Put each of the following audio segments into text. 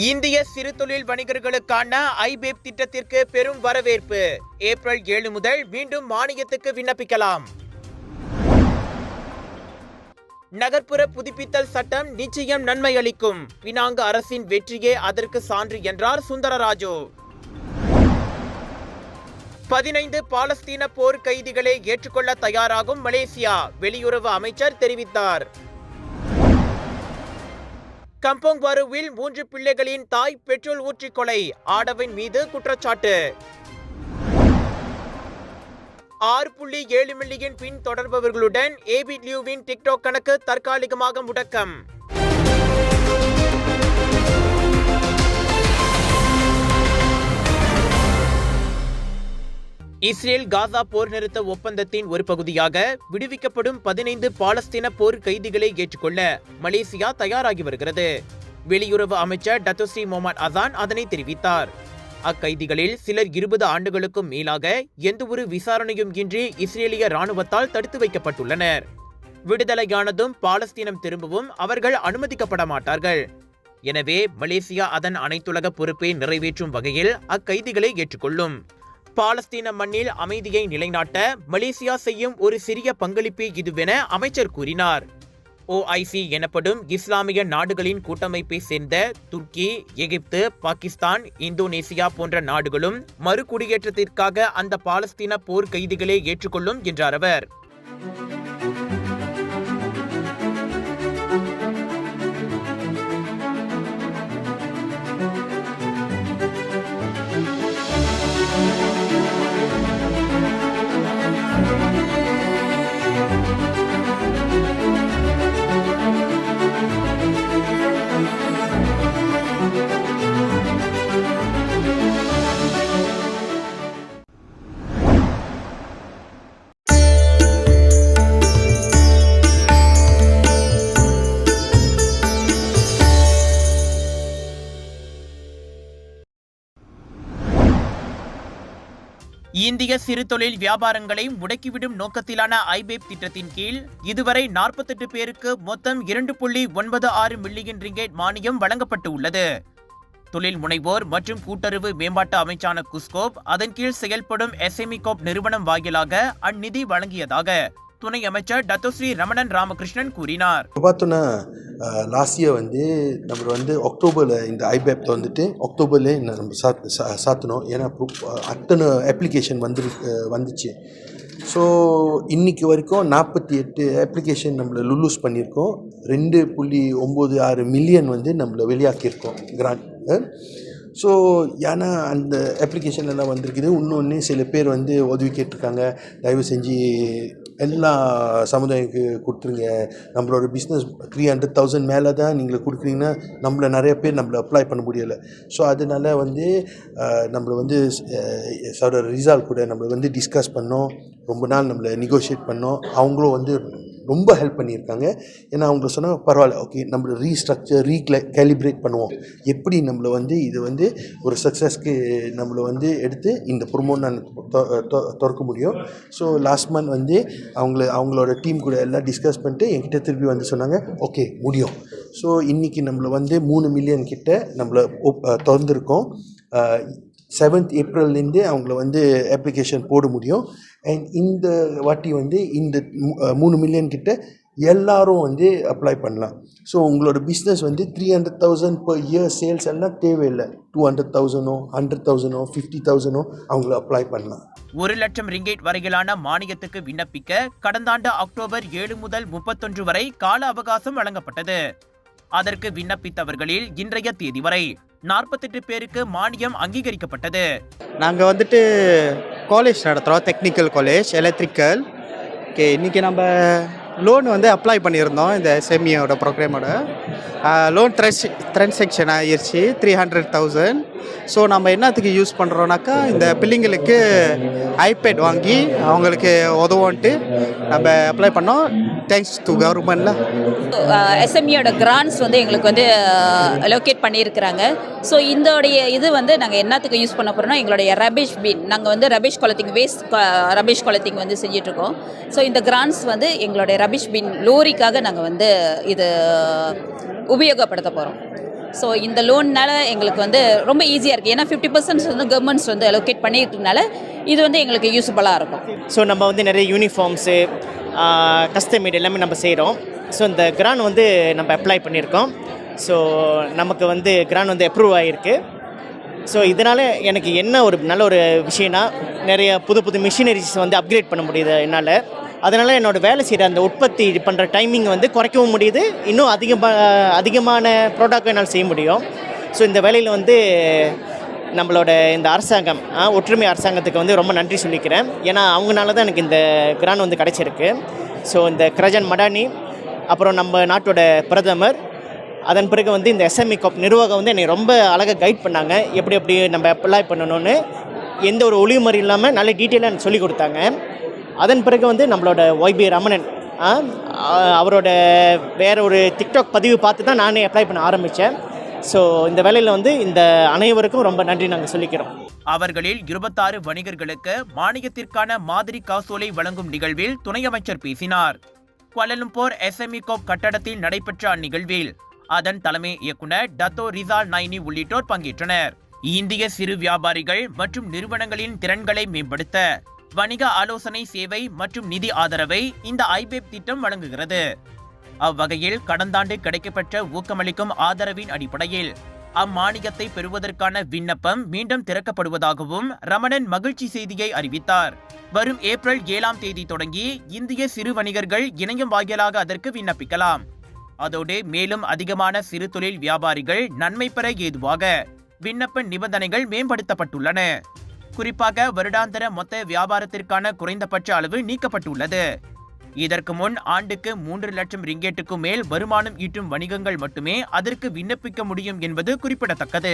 இந்திய சிறு தொழில் வணிகர்களுக்கான ஐபேப் திட்டத்திற்கு பெரும் வரவேற்பு. ஏப்ரல் 7 முதல் மீண்டும் மானியத்துக்கு விண்ணப்பிக்கலாம். நகர்ப்புற புதுப்பித்தல் சட்டம் நிச்சயம் நன்மை அளிக்கும். பினாங்கு அரசின் வெற்றியே அதற்கு சான்று என்றார் சுந்தரராஜு. 15 பாலஸ்தீன போர் கைதிகளை ஏற்றுக்கொள்ள தயாராகும் மலேசியா, வெளியுறவு அமைச்சர் தெரிவித்தார். கம்போங் பாருவில் 3 பிள்ளைகளின் தாய் பெட்ரோல் ஊற்றி கொலை, ஆடவன் மீது குற்றச்சாட்டு. 6.7 மில்லியன் பின் தொடர்பவர்களுடன் ஏபிட்லியூவின் டிக்டாக் கணக்கு தற்காலிகமாக முடக்கம். இஸ்ரேல் காசா போர் நிறுத்த ஒப்பந்தத்தின் ஒரு பகுதியாக விடுவிக்கப்படும் 15 பாலஸ்தீன போர் கைதிகளை ஏற்றுக்கொள்ள மலேசியா தயாராகி வருகிறது. வெளியுறவு அமைச்சர் டத்தோஸ்ரீ முகமது அசான் அதனை தெரிவித்தார். அக்கைதிகளில் சிலர் 20 ஆண்டுகளுக்கும் மேலாக எந்தவொரு விசாரணையும் இன்றி இஸ்ரேலிய ராணுவத்தால் தடுத்து வைக்கப்பட்டுள்ளனர். விடுதலையானதும் பாலஸ்தீனம் திரும்பவும் அவர்கள் அனுமதிக்கப்பட மாட்டார்கள். எனவே மலேசியா அதன் அனைத்துலக பொறுப்பை நிறைவேற்றும் வகையில் அக்கைதிகளை ஏற்றுக்கொள்ளும். பாலஸ்தீன மண்ணில் அமைதியை நிலைநாட்ட மலேசியா செய்யும் ஒரு சிறிய பங்களிப்பே இதுவென அமைச்சர் கூறினார். OIC எனப்படும் இஸ்லாமிய நாடுகளின் கூட்டமைப்பை சேர்ந்த துர்க்கி, எகிப்து, பாகிஸ்தான், இந்தோனேசியா போன்ற நாடுகளும் மறுகுடியேற்றத்திற்காக அந்த பாலஸ்தீன போர் கைதிகளை ஏற்றுக்கொள்ளும் என்றார் அவர். இந்திய சிறு தொழில் வியாபாரங்களை முடக்கிவிடும் நோக்கத்திலான ஐபேப் திட்டத்தின் கீழ் இதுவரை 48 பேருக்கு மொத்தம் 2.96 மில்லியன் ரிங்கேட் மானியம் வழங்கப்பட்டு உள்ளது. தொழில் முனைவோர் மற்றும் கூட்டுறவு மேம்பாட்டு அமைச்சான குஸ்கோப் அதன் கீழ் செயல்படும் SME கோப் நிறுவனம் வாயிலாக அந்நிதி வழங்கியதாக துணை அமைச்சர் டத்தோஸ்ரீ ரமணன் ராமகிருஷ்ணன் கூறினார். பார்த்தோன்னா லாஸ்ட் இயர் நம்ம அக்டோபரில் இந்த ஐபேப் அக்டோபர்லேயே நம்ம சாத்தினோம். ஏன்னா அத்தனை அப்ளிகேஷன் வந்துச்சு. ஸோ இன்னைக்கு வரைக்கும் 48 அப்ளிகேஷன் நம்மளை லுலூஸ் பண்ணியிருக்கோம். 2.96 மில்லியன் நம்மளை வெளியாக்கியிருக்கோம் கிராண்ட். ஸோ ஏன்னா அந்த அப்ளிகேஷன்லாம் வந்திருக்குது. இன்னொன்று சில பேர் உதவி கேட்டிருக்காங்க, தயவு செஞ்சு எல்லா சமுதாயத்துக்கு கொடுத்துருங்க. நம்மளோட பிஸ்னஸ் 300,000 மேலே தான் நீங்கள் கொடுக்குறீங்கன்னா நம்மளை நிறைய பேர் நம்மளை அப்ளை பண்ண முடியலை. ஸோ அதனால் நம்மளை சார் ரிசால்வ் கூட நம்மளை டிஸ்கஸ் பண்ணோம். ரொம்ப நாள் நம்மளை நெகோஷியேட் பண்ணோம். அவங்களும் ரொம்ப ஹெல்ப் பண்ணியிருக்காங்க. ஏன்னா அவங்க சொன்னால் பரவாயில்ல, ஓகே நம்மளை ரீஸ்ட்ரக்சர் கேலிப்ரேட் பண்ணுவோம். எப்படி நம்மளை இது ஒரு சக்ஸஸ்க்கு நம்மளை எடுத்து இந்த ப்ரொமோட் நான் திறக்க முடியும். ஸோ லாஸ்ட் மந்த் அவங்களோட டீம் கூட எல்லாம் டிஸ்கஸ் பண்ணிட்டு என்கிட்ட திருப்பி சொன்னாங்க, ஓகே முடியும். ஸோ இன்றைக்கி நம்மளை 3 மில்லியன் கிட்ட நம்மளை திறந்துருக்கோம். 7th ஏப்ரல்லேருந்து அவங்கள அப்ளிகேஷன் போட முடியும். அண்ட் இந்த வாட்டி இந்த 3 மில்லியன் கிட்ட எல்லாரும் அப்ளை பண்ணலாம். ஸோ உங்களோட பிஸ்னஸ் 300,000 per year சேல்ஸ் எல்லாம் தேவையில்லை. 200,000 100,000 50,000 அவங்கள அப்ளை பண்ணலாம். 1 லட்சம் ரிங்கேட் வரையிலான மானியத்துக்கு விண்ணப்பிக்க கடந்த ஆண்டு அக்டோபர் 7 முதல் 31 வரை கால அவகாசம் வழங்கப்பட்டது. அதற்கு விண்ணப்பித்தவர்களில் இன்றைய தேதி வரை 48 பேருக்கு மானியம் அங்கீகரிக்கப்பட்டது. நாங்கள் காலேஜ் நடத்துகிறோம், டெக்னிக்கல் காலேஜ் எலக்ட்ரிக்கல். இன்றைக்கி நம்ம லோன் அப்ளை பண்ணியிருந்தோம். இந்த SMEயோட ப்ரோக்ராமோட லோன் ட்ரான்சாக்ஷன் ஆகிடுச்சு 300,000. ஸோ நம்ம என்னத்துக்கு யூஸ் பண்ணுறோன்னாக்கா இந்த பிள்ளைங்களுக்கு ஐபேட் வாங்கி அவங்களுக்கு உதவுன்ட்டு நம்ம அப்ளை பண்ணோம். தேங்க்ஸ் டு கவர்மெண்ட்டில் SMEயோட கிராண்ட்ஸ் எங்களுக்கு அலோகேட் பண்ணியிருக்கிறாங்க. ஸோ இதோடைய இது நாங்கள் என்னத்துக்கு யூஸ் பண்ண போகிறோம்னா எங்களுடைய ரபிஷ் பின், நாங்கள் ரபிஷ் கொலத்திங் வேஸ்ட் ரபிஷ் கொலத்திங் செஞ்சிட்ருக்கோம். ஸோ இந்த கிராண்ட்ஸ் எங்களுடைய ரபிஷ் பின் லோரிக்காக நாங்கள் இது உபயோகப்படுத்த போகிறோம். ஸோ இந்த லோன்னால எங்களுக்கு வந்து ரொம்ப ஈஸியாக இருக்குது. ஏன்னா 50% வந்து கவர்மெண்ட்ஸ் வந்து அலோகேட் பண்ணியிருக்கனால இது வந்து எங்களுக்கு யூஸ்ஃபுல்லாக இருக்கும். ஸோ நம்ம வந்து நிறைய யூனிஃபார்ம்ஸு கஸ்டமேட் எல்லாமே நம்ம செய்கிறோம். ஸோ இந்த கிரான் வந்து நம்ம அப்ளை பண்ணியிருக்கோம். ஸோ நமக்கு வந்து கிரான் வந்து அப்ரூவ் ஆகிருக்கு. ஸோ இதனால் எனக்கு என்ன ஒரு நல்ல ஒரு விஷயம்னா நிறைய புது மிஷினரிஸ் வந்து அப்கிரேட் பண்ண முடியுது என்னால். அதனால் என்னோடய வேலை செய்கிற அந்த உற்பத்தி பண்ணுற டைமிங் வந்து குறைக்கவும் முடியுது. இன்னும் அதிகமான ப்ராடக்ட் என்னால் செய்ய முடியும். ஸோ இந்த வேலையில் வந்து நம்மளோட இந்த அரசாங்கம் ஒற்றுமை அரசாங்கத்துக்கு வந்து ரொம்ப நன்றி சொல்லிக்கிறேன். ஏன்னா அவங்களால தான் எனக்கு இந்த கிரான் வந்து கிடச்சிருக்கு. ஸோ இந்த கிரஜன் மடானி, அப்புறம் நம்ம நாட்டோட பிரதமர், அதன் பிறகு வந்து இந்த எஸ்எம்இ காப் நிர்வாகம் வந்து என்னை ரொம்ப அழகாக கைட் பண்ணாங்க. எப்படி நம்ம அப்ளை பண்ணணும்னு எந்த ஒரு ஒளிமுறை இல்லாமல் நல்ல டீட்டெயிலாக எனக்கு சொல்லிக் கொடுத்தாங்க. அதன் பிறகு வந்து நம்மளோட ஒய்பி ரமணன் அவரோட வேற ஒரு டிக்டாக் பதிவு பார்த்து தான் நானே அப்ளை பண்ண ஆரம்பித்தேன். ஸோ இந்த வேலையில் வந்து இந்த அனைவருக்கும் ரொம்ப நன்றி நாங்கள் சொல்லிக்கிறோம். அவர்களில் 26 வணிகர்களுக்கு மானியத்திற்கான மாதிரி காசோலை வழங்கும் நிகழ்வில் துணை அமைச்சர் பேசினார். குவாலலம்பூர் எஸ்எம்இ காப் கட்டடத்தில் நடைபெற்ற அந்நிகழ்வில் அதன் தலைமை இயக்குனர் டத்தோ ரிசால் நைனி உள்ளிட்டோர் பங்கேற்றனர். இந்திய சிறு வியாபாரிகள் மற்றும் நிறுவனங்களின் திறன்களை மேம்படுத்த வணிக ஆலோசனை சேவை மற்றும் நிதி ஆதரவை இந்த ஐபேப் திட்டம் வழங்குகிறது. அவ்வகையில் கடந்த ஆண்டு கிடைக்கப்பெற்ற ஊக்கமளிக்கும் ஆதரவின் அடிப்படையில் அம்மானியத்தை பெறுவதற்கான விண்ணப்பம் மீண்டும் திறக்கப்படுவதாகவும் ரமணன் மகிழ்ச்சி செய்தியை அறிவித்தார். வரும் ஏப்ரல் 7ஆம் தேதி தொடங்கி இந்திய சிறு வணிகர்கள் இணையம் வாயிலாக அதற்கு விண்ணப்பிக்கலாம். அதோடு மேலும் அதிகமான சிறு தொழில் வியாபாரிகள் நன்மை பெற ஏதுவாக விண்ணப்ப நிபந்தனைகள் மேம்படுத்தப்பட்டுள்ளன. குறிப்பாக வருடாந்திர மொத்த வியாபாரத்திற்கான குறைந்தபட்ச அளவு நீக்கப்பட்டுள்ளது. இதற்கு முன் ஆண்டுக்கு 3 லட்சம் ரிங்கெட்டுக்கும் மேல் வருமானம் ஈட்டும் வணிகங்கள் மட்டுமே அதற்கு விண்ணப்பிக்க முடியும் என்பது குறிப்பிடத்தக்கது.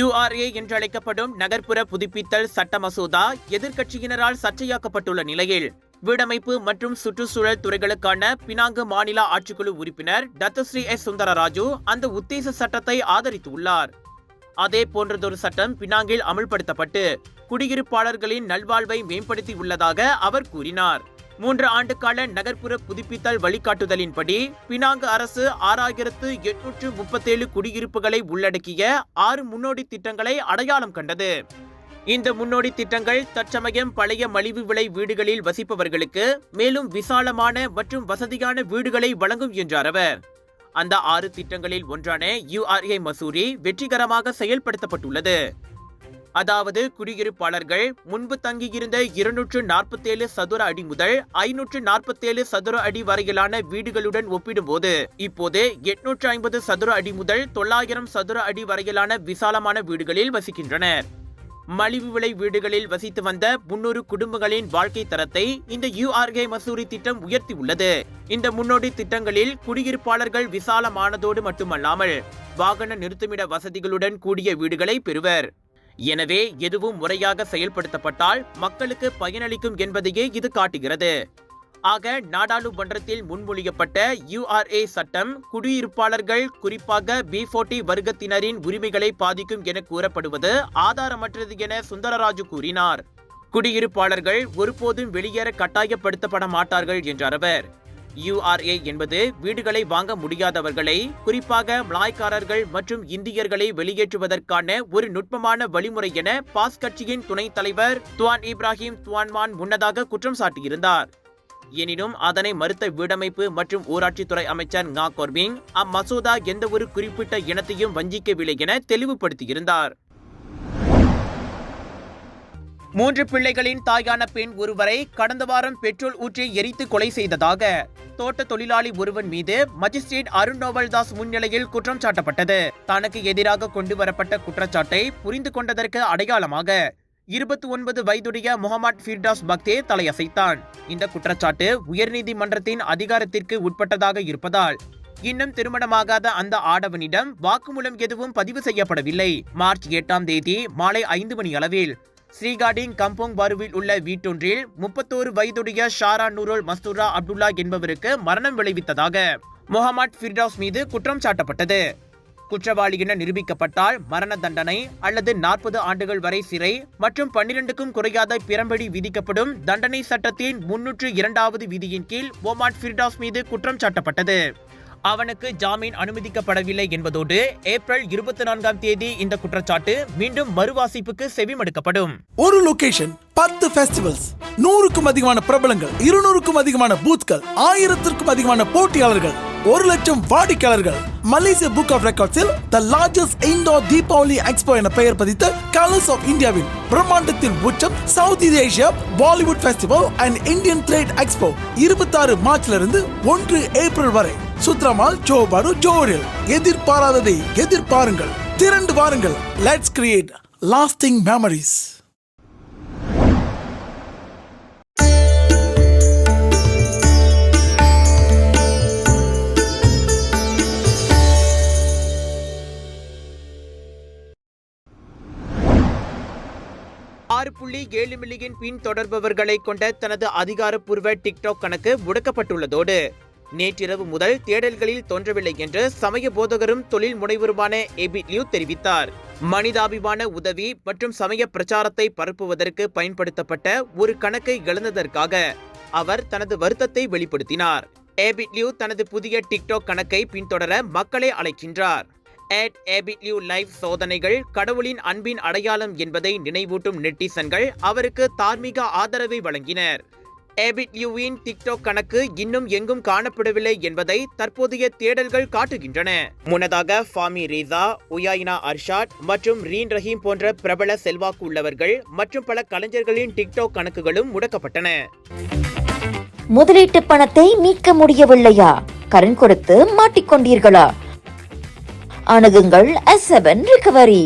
URA என்றழைக்கப்படும் நகர்ப்புற புதுப்பித்தல் சட்ட மசோதா எதிர்க்கட்சியினரால் சர்ச்சையாக்கப்பட்டுள்ள நிலையில் வீடமைப்பு மற்றும் சுற்றுச்சூழல் துறைகளுக்கான பினாங்கு மாநில ஆட்சிக்குழு உறுப்பினர் டத்தஸ்ரீ எஸ் சுந்தரராஜு அந்த உத்தேச சட்டத்தை ஆதரித்துள்ளார். அதே போன்றதொரு சட்டம் பினாங்கில் அமல்படுத்தப்பட்டு குடியிருப்பாளர்களின் நல்வாழ்வை மேம்படுத்தி உள்ளதாக அவர் கூறினார். 3 ஆண்டு கால நகர்ப்புற புதுப்பித்தல் வழிகாட்டுதலின்படி பினாங்கு அரசு 6837 குடியிருப்புகளை உள்ளடக்கிய 6 முன்னோடி திட்டங்களை அடையாளம் கண்டது. இந்த முன்னோடி திட்டங்கள் தற்சமயம் பழைய மலிவு விலை வீடுகளில் வசிப்பவர்களுக்கு மேலும் விசாலமான மற்றும் வசதியான வீடுகளை வழங்கும் என்றார் அவர். அந்த 6 திட்டங்களில் ஒன்றான URA மசூரி வெற்றிகரமாக செயல்படுத்தப்பட்டுள்ளது. அதாவது குடியிருப்பாளர்கள் முன்பு தங்கியிருந்த 247 சதுர அடி முதல் 547 சதுர அடி வரையிலான வீடுகளுடன் ஒப்பிடும்போது இப்போது 850 சதுர அடி முதல் 900 சதுர அடி வரையிலான விசாலமான வீடுகளில் வசிக்கின்றனர். மலிவு விலை வீடுகளில் வசித்து வந்த 300 குடும்பங்களின் வாழ்க்கை தரத்தை இந்த URA மசூரி திட்டம் உயர்த்தியுள்ளது. இந்த முன்னோடி திட்டங்களில் குடியிருப்பாளர்கள் விசாலமானதோடு மட்டுமல்லாமல் வாகன நிறுத்துமிட வசதிகளுடன் கூடிய வீடுகளை பெறுவர். எனவே எதுவும் முறையாக செயல்படுத்தப்பட்டால் மக்களுக்கு பயனளிக்கும் என்பதையே இது காட்டுகிறது. ஆக நாடாளுமன்றத்தில் முன்மொழியப்பட்ட URA சட்டம் குடியிருப்பாளர்கள் குறிப்பாக B40 வர்க்கத்தினரின் உரிமைகளை பாதிக்கும் என கூறப்படுவது ஆதாரமற்றது என சுந்தரராஜு கூறினார். குடியிருப்பாளர்கள் ஒருபோதும் வெளியேற கட்டாயப்படுத்தப்பட மாட்டார்கள் என்றார் அவர். URA என்பது வீடுகளை வாங்க முடியாதவர்களை, குறிப்பாக மலாய்க்காரர்கள் மற்றும் இந்தியர்களை வெளியேற்றுவதற்கான ஒரு நுட்பமான வழிமுறை என பாஸ் கட்சியின் துணைத் தலைவர் துவான் இப்ராஹிம் துவான்மான் முன்னதாக குற்றம் சாட்டியிருந்தார். எனினும் அதனை மறுத்த வீடமைப்பு மற்றும் ஊராட்சித்துறை அமைச்சர் ngா கொர்பிங் அம்மசோதா எந்த ஒரு குறிப்பிட்ட இனத்தையும் வஞ்சிக்கவில்லை என தெளிவுபடுத்தியிருந்தார். 3 பிள்ளைகளின் தாயான பெண் ஒருவரை கடந்த வாரம் பெட்ரோல் ஊற்றி எரித்து கொலை செய்ததாக தோட்ட தொழிலாளி ஒருவன் மீது மஜிஸ்ட்ரேட் அருண் நோவல்தாஸ் முன்னிலையில் குற்றம் சாட்டப்பட்டது. தனக்கு எதிராக கொண்டு வரப்பட்ட குற்றச்சாட்டை புரிந்து கொண்டதற்கு அடையாளமாக 29 வயதுடைய முகமது ஃபிர்டாஸ் பக்தே தலையசைத்தான். இந்த குற்றச்சாட்டு உயர்நீதிமன்றத்தின் அதிகாரத்திற்கு உட்பட்டதாக இருப்பதால் இன்னும் திருமணமாகாத அந்த ஆடவனிடம் வாக்குமூலம் எதுவும் பதிவு செய்யப்படவில்லை. மார்ச் 8ஆம் தேதி மாலை 5 மணி அளவில் ஸ்ரீகாடிங் கம்போங் பாருவில் உள்ள வீட்டொன்றில் 31 வயதுடைய ஷாரா நூருல் மஸ்தூரா அப்துல்லா என்பவருக்கு மரணம் விளைவித்ததாக முகமது ஃபிர்டாஸ் மீது குற்றம் சாட்டப்பட்டது. குற்றவாளி என நிரூபிக்கப்பட்டால் மரண தண்டனை அல்லது 40 ஆண்டுகள் வரை சிறை மற்றும் 12க்கும் குறையாத பிரம்படி விதிக்கப்படும். தண்டனை சட்டத்தின் 302வது விதியின் கீழ் முகமது ஃபிர்டாஸ் மீது குற்றம் சாட்டப்பட்டது. அவனுக்கு ஜாமீன் அனுமதிக்கப்படவில்லை என்பதோடு ஏப்ரல் 24ஆம் தேதி இந்த குற்றச்சாட்டு மீண்டும் மறுவாசிப்புக்கு செவிமடுக்கப்படும். ஒரு லொகேஷன் 10 ஃபெஸ்டிவல்ஸ், 100க்கும் அதிகமான பிரபலங்கள், 200க்கும் அதிகமான பூத்கள், 1000த்திற்கும் அதிகமான போட்டியாளர்கள், 1 லட்சம் வாடிக்கையாளர்கள். மலேசியா புக் ஆஃப் ரெக்கார்ட்ஸில் the largest indoor Deepavali expo என பெயர் பதித்த கலர்ஸ் ஆஃப் இந்தியாவின் பிரம்மாண்டத்தின் உச்சம் south Asia Bollywood festival and Indian trade expo 26 மார்ச்லிருந்து 1 ஏப்ரல் வரை சுத்ரமால் ஜோபாடு ஜோரில். எதிர்பாராததை எதிர்பாருங்கள், திரண்டு வாருங்கள். Let's create lasting memories. $6.7 million பின் தொடர்பவர்களை கொண்ட தனது அதிகாரப்பூர்வ டிக்டாக் கணக்கு முடக்கப்பட்டுள்ளதோடு நேற்றிரவு முதல் தேடல்களில் தோன்றவில்லை என்று சமய போதகரும் தொழில் முனைவருமான ஏபிட் லியூ தெரிவித்தார். மனிதாபிமான உதவி மற்றும் சமய பிரச்சாரத்தை பரப்புவதற்கு பயன்படுத்தப்பட்ட ஒரு கணக்கை இழந்ததற்காக அவர் தனது வருத்தத்தை வெளிப்படுத்தினார். ஏபிட் லியூ தனது புதிய டிக்டாக் கணக்கை பின்தொடர மக்களை அழைக்கின்றார். @ABITLIEW லைவ் சோதனைகள் கடவுளின் அன்பின் அடையாளம் என்பதை நினைவூட்டும் நெட்டிசன்கள் அவருக்கு தார்மீக ஆதரவை வழங்கினர். ஏபிட்லியூவின் டிக்டாக் கணக்கு இன்னும் எங்கும் காணப்படவில்லை என்பதை தற்போதைய தேடல்கள் காட்டுகின்றன. முன்னதாக ஃபாமி ரீசா, உயாயினா அர்ஷாட் மற்றும் ரீன் ரஹீம் போன்ற பிரபல செல்வாக்கு உள்ளவர்கள் மற்றும் பல கலைஞர்களின் டிக்டாக் கணக்குகளும் முடக்கப்பட்டன. முதலீட்டு பணத்தை மீட்க முடியவில்லையா? கடன் கொடுத்து மாட்டிக்கொண்டீர்களா? அணுகுங்கள் S7 ரிகவரி.